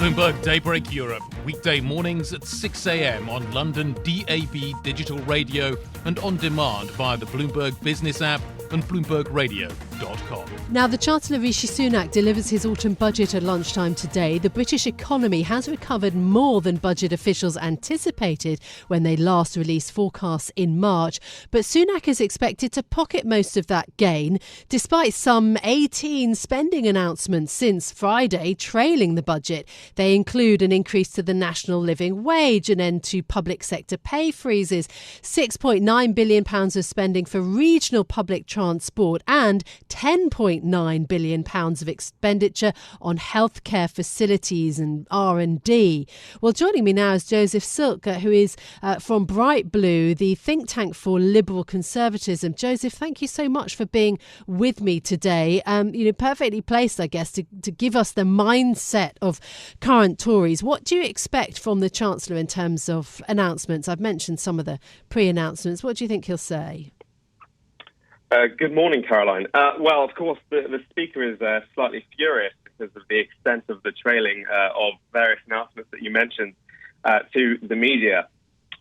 Bloomberg Daybreak Europe, weekday mornings at 6 a.m. on London DAB digital radio and on demand via the Bloomberg Business app and BloombergRadio.com. Now, the Chancellor Rishi Sunak delivers his autumn budget at lunchtime today. The British economy has recovered more than budget officials anticipated when they last released forecasts in March. But Sunak is expected to pocket most of that gain, despite some 18 spending announcements since Friday trailing the budget. They include an increase to the national living wage, an end to public sector pay freezes, £6.9 billion of spending for regional public transport and £10.9 billion of expenditure on healthcare facilities and R&D. Well, joining me now is Joseph Silke, who is from Bright Blue, the think tank for liberal conservatism. Joseph, thank you so much for being with me today. Perfectly placed, I guess, to give us the mindset of current Tories. What do you expect from the Chancellor in terms of announcements? I've mentioned some of the pre-announcements. What do you think he'll say? Good morning, Caroline. Well, of course, the Speaker is slightly furious because of the extent of the trailing of various announcements that you mentioned to the media.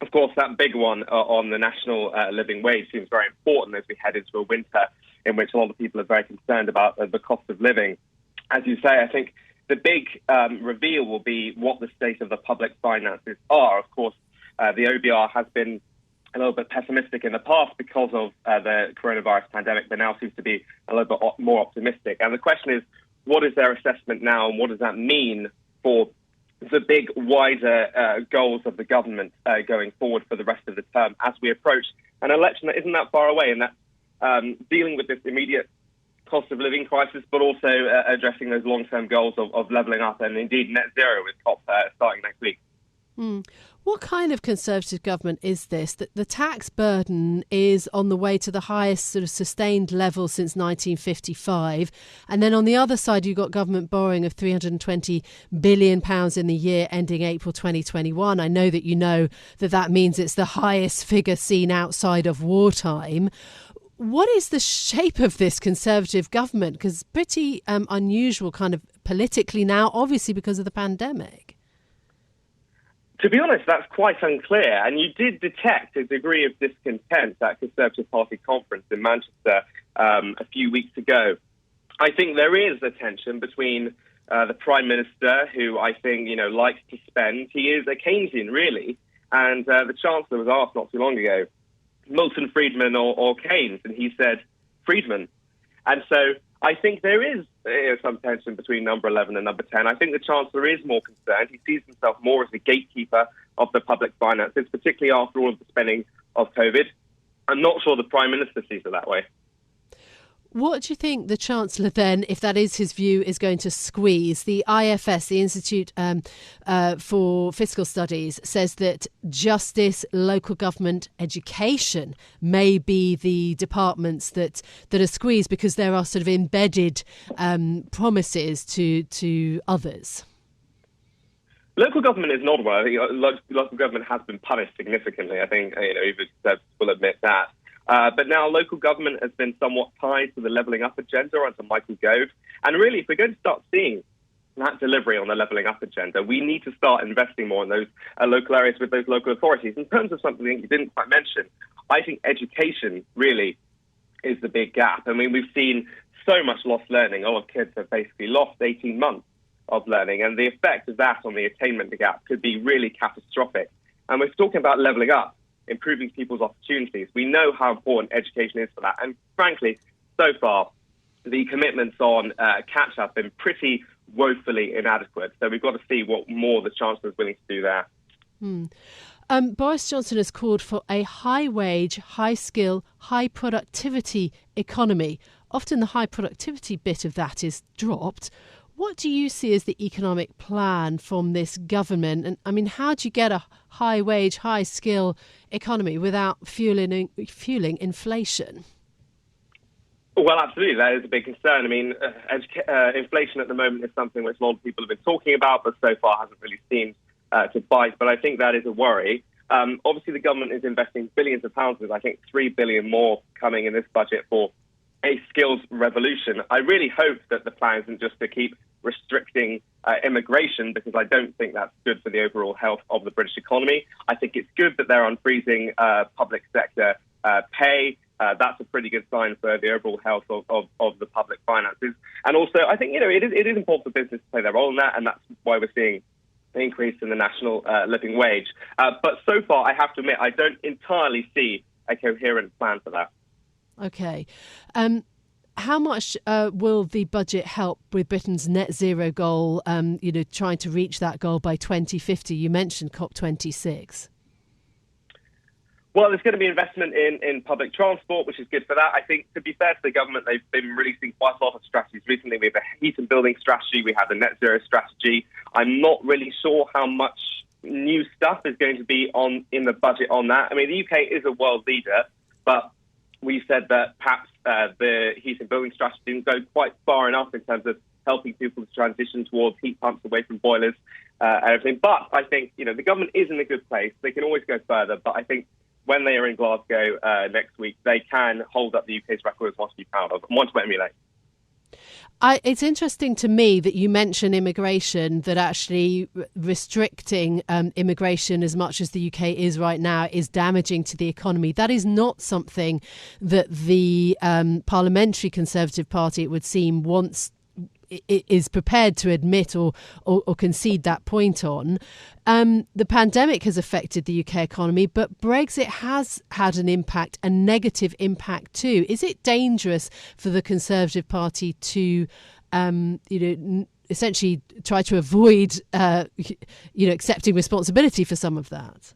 Of course, that big one on the national living wage seems very important as we head into a winter in which a lot of people are very concerned about the cost of living. As you say, I think the big reveal will be what the state of the public finances are. Of course, the OBR has been a little bit pessimistic in the past because of the coronavirus pandemic, but now seems to be a little bit more optimistic. And the question is, what is their assessment now, and what does that mean for the big, wider goals of the government going forward for the rest of the term as we approach an election that isn't that far away, and that's dealing with this immediate cost of living crisis, but also addressing those long-term goals of levelling up and indeed net zero with COP starting next week. What kind of Conservative government is this? That the tax burden is on the way to the highest sort of sustained level since 1955. And then on the other side, you've got government borrowing of £320 billion in the year ending April 2021. I know that you know that means it's the highest figure seen outside of wartime. What is the shape of this Conservative government? Because pretty unusual kind of politically now, obviously because of the pandemic. To be honest, that's quite unclear. And you did detect a degree of discontent at Conservative Party conference in Manchester a few weeks ago. I think there is a tension between the Prime Minister, who I think, likes to spend. He is a Keynesian, really. And the Chancellor was asked not too long ago, Milton Friedman or Keynes, and he said Friedman. And so I think there is some tension between number 11 and number 10. I think the Chancellor is more concerned. He sees himself more as the gatekeeper of the public finances, particularly after all of the spending of COVID. I'm not sure the Prime Minister sees it that way. What do you think the Chancellor then, if that is his view, is going to squeeze? The IFS, the Institute for Fiscal Studies, says that justice, local government, education may be the departments that are squeezed because there are sort of embedded promises to others. Local government is not one. I think local government has been punished significantly. I think even will admit that. But now local government has been somewhat tied to the levelling up agenda under Michael Gove. And really, if we're going to start seeing that delivery on the levelling up agenda, we need to start investing more in those local areas with those local authorities. In terms of something you didn't quite mention, I think education really is the big gap. I mean, we've seen so much lost learning. All of kids have basically lost 18 months of learning. And the effect of that on the attainment gap could be really catastrophic. And we're talking about levelling up, improving people's opportunities. We know how important education is for that. And frankly, so far, the commitments on catch-up have been pretty woefully inadequate. So we've got to see what more the Chancellor is willing to do there. Boris Johnson has called for a high-wage, high-skill, high-productivity economy. Often the high productivity bit of that is dropped. What do you see as the economic plan from this government? And I mean, how do you get a high-wage, high-skill economy without fueling inflation? Well, absolutely. That is a big concern. I mean, inflation at the moment is something which a lot of people have been talking about, but so far hasn't really seemed to bite. But I think that is a worry. Obviously, the government is investing billions of pounds. I think $3 billion more coming in this budget for a skills revolution. I really hope that the plan isn't just to keep restricting immigration, because I don't think that's good for the overall health of the British economy. I think it's good that they're unfreezing public sector pay. That's a pretty good sign for the overall health of the public finances. And also, I think, it is important for business to play their role in that, and that's why we're seeing an increase in the national living wage. But so far, I have to admit, I don't entirely see a coherent plan for that. OK. How much will the budget help with Britain's net zero goal, trying to reach that goal by 2050? You mentioned COP26. Well, there's going to be investment in public transport, which is good for that. I think, to be fair to the government, they've been releasing quite a lot of strategies recently. We have a heat and building strategy. We have the net zero strategy. I'm not really sure how much new stuff is going to be in the budget on that. I mean, the UK is a world leader, but we said that perhaps the heat and building strategy didn't go quite far enough in terms of helping people to transition towards heat pumps away from boilers and everything. But I think, the government is in a good place. They can always go further, but I think when they are in Glasgow next week, they can hold up the UK's record as one to be proud of and one to emulate. It's interesting to me that you mention immigration, that actually restricting immigration as much as the UK is right now is damaging to the economy. That is not something that the Parliamentary Conservative Party, it would seem, is prepared to admit or concede that point on. The pandemic has affected the UK economy, but Brexit has had an impact, a negative impact too. Is it dangerous for the Conservative Party to, essentially try to avoid, accepting responsibility for some of that?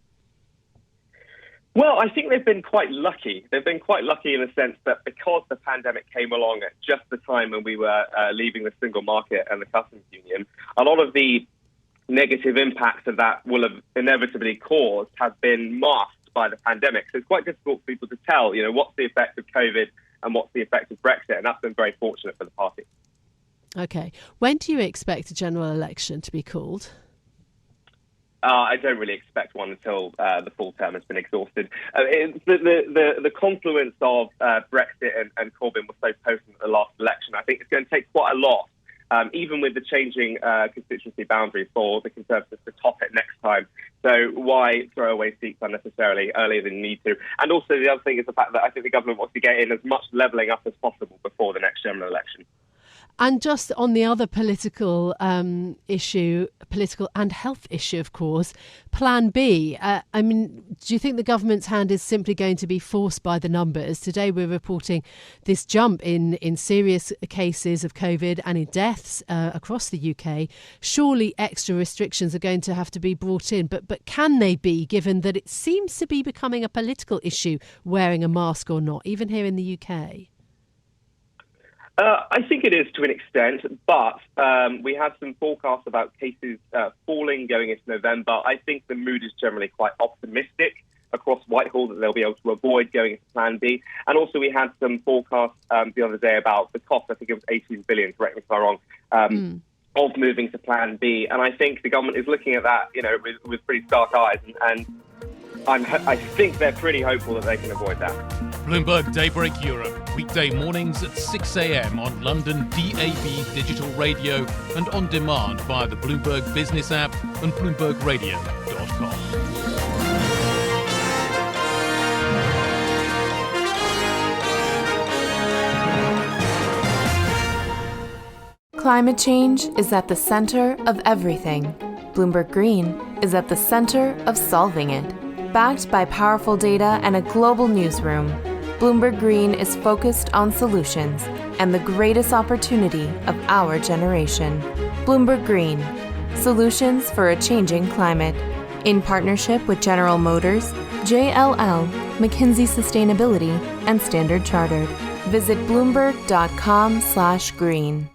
Well, I think they've been quite lucky. They've been quite lucky in the sense that because the pandemic came along at just the time when we were leaving the single market and the customs union, a lot of the negative impacts of that will have inevitably caused have been masked by the pandemic. So it's quite difficult for people to tell, what's the effect of COVID and what's the effect of Brexit. And that's been very fortunate for the party. OK. When do you expect a general election to be called? I don't really expect one until the full term has been exhausted. The confluence of Brexit and Corbyn was so potent at the last election. I think it's going to take quite a lot, even with the changing constituency boundaries for the Conservatives to top it next time. So why throw away seats unnecessarily earlier than you need to? And also the other thing is the fact that I think the government wants to get in as much levelling up as possible before the next general election. And just on the other political issue, political and health issue, of course, Plan B. Do you think the government's hand is simply going to be forced by the numbers? Today we're reporting this jump in serious cases of COVID and in deaths across the UK. Surely extra restrictions are going to have to be brought in. But can they be, given that it seems to be becoming a political issue, wearing a mask or not, even here in the UK? I think it is to an extent, but we have some forecasts about cases falling going into November. I think the mood is generally quite optimistic across Whitehall that they'll be able to avoid going into Plan B. And also we had some forecasts the other day about the cost, I think it was 18 billion, correct me if I'm wrong, of moving to Plan B. And I think the government is looking at that, with pretty stark eyes. And I think they're pretty hopeful that they can avoid that. Bloomberg Daybreak Europe, weekday mornings at 6 a.m. on London DAB digital radio and on demand via the Bloomberg Business app and BloombergRadio.com. Climate change is at the center of everything. Bloomberg Green is at the center of solving it. Backed by powerful data and a global newsroom, Bloomberg Green is focused on solutions and the greatest opportunity of our generation. Bloomberg Green, solutions for a changing climate. In partnership with General Motors, JLL, McKinsey Sustainability, and Standard Chartered. Visit Bloomberg.com/green.